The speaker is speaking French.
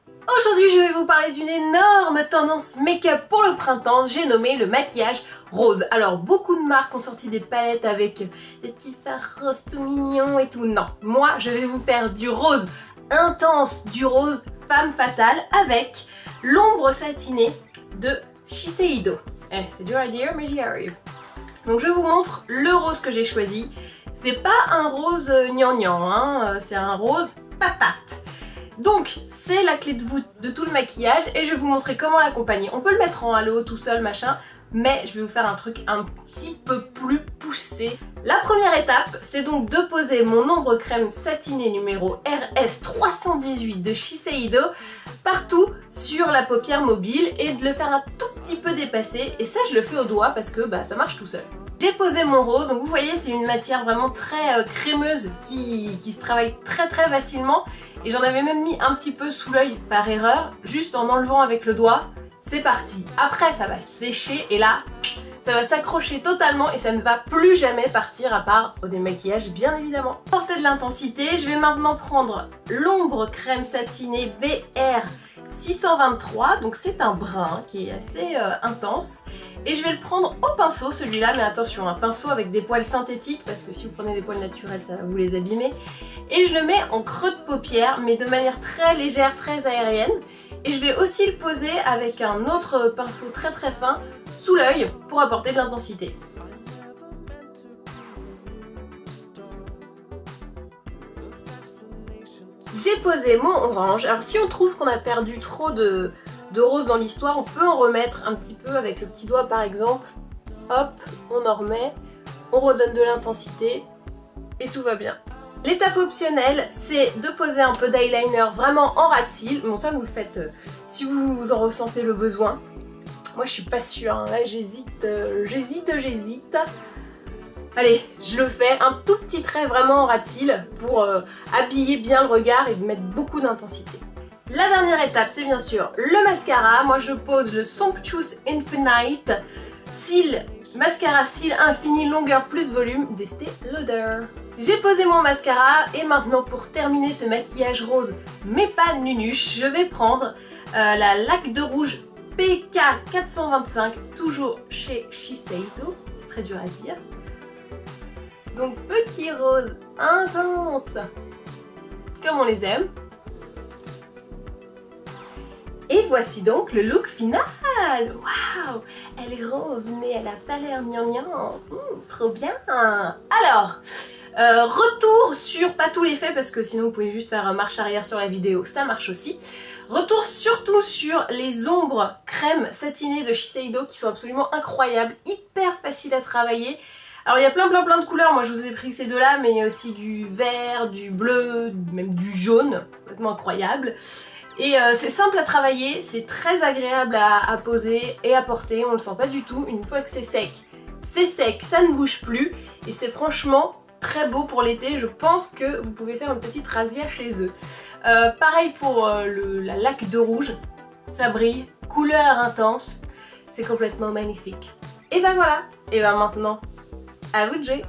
Aujourd'hui, je vais vous parler d'une énorme tendance make-up pour le printemps, j'ai nommé le maquillage rose. Alors, beaucoup de marques ont sorti des palettes avec des petits fards roses tout mignons et tout. Non, moi, je vais vous faire du rose intense, du rose femme fatale avec l'ombre satinée de Shiseido. C'est dur à dire, mais j'y arrive. Donc, je vous montre le rose que j'ai choisi. C'est pas un rose gnangnan, hein, c'est un rose patate. Donc c'est la clé de voûte de tout le maquillage et je vais vous montrer comment l'accompagner. On peut le mettre en halo tout seul machin, mais je vais vous faire un truc un petit peu plus poussé. La première étape, c'est donc de poser mon ombre crème satinée numéro RS318 de Shiseido partout sur la paupière mobile et de le faire un tout petit peu dépasser, et ça je le fais au doigt parce que ça marche tout seul. J'ai posé mon rose, donc vous voyez c'est une matière vraiment très crémeuse qui se travaille très facilement, et j'en avais même mis un petit peu sous l'œil par erreur, juste en enlevant avec le doigt. C'est parti. Après ça va sécher et là ça va s'accrocher totalement et ça ne va plus jamais partir, à part au démaquillage bien évidemment. Portez de l'intensité, je vais maintenant prendre l'ombre crème satinée BR 623, donc c'est un brun qui est assez intense, et je vais le prendre au pinceau celui-là, mais attention, un pinceau avec des poils synthétiques parce que si vous prenez des poils naturels ça va vous les abîmer, et je le mets en creux de paupière mais de manière très légère, très aérienne, et je vais aussi le poser avec un autre pinceau très fin sous l'œil pour apporter de l'intensité. J'ai posé mon orange. Alors si on trouve qu'on a perdu trop de rose dans l'histoire, on peut en remettre un petit peu avec le petit doigt par exemple. Hop, on en remet, on redonne de l'intensité et tout va bien. L'étape optionnelle, c'est de poser un peu d'eyeliner vraiment en ras de cils. Bon, ça vous le faites si vous en ressentez le besoin. Moi je suis pas sûre, hein. Là j'hésite. Allez, je le fais, un tout petit trait vraiment en ras de cils pour habiller bien le regard et mettre beaucoup d'intensité. La dernière étape, c'est bien sûr le mascara. Moi je pose le Somptuous Infinite mascara cils infini, longueur plus volume d'Estée Lauder. J'ai posé mon mascara et maintenant pour terminer ce maquillage rose mais pas nunuche, je vais prendre la laque de rouge PK425, toujours chez Shiseido, c'est très dur à dire. Donc petit rose intense, comme on les aime. Et voici donc le look final. Waouh, elle est rose mais elle a pas l'air gnangnan. Trop bien. Alors, retour sur, pas tout l'effet parce que sinon vous pouvez juste faire marche arrière sur la vidéo, ça marche aussi. Retour surtout sur les ombres crème satinées de Shiseido qui sont absolument incroyables, hyper faciles à travailler. Alors il y a plein de couleurs, moi je vous ai pris ces deux-là, mais il y a aussi du vert, du bleu, même du jaune, complètement incroyable. Et c'est simple à travailler, c'est très agréable à poser et à porter, on le sent pas du tout. Une fois que c'est sec, ça ne bouge plus et c'est franchement très beau pour l'été. Je pense que vous pouvez faire une petite razzia chez eux. Pareil pour la laque de rouge, ça brille, couleur intense, c'est complètement magnifique. Et ben voilà, et ben maintenant, à vous de jouer.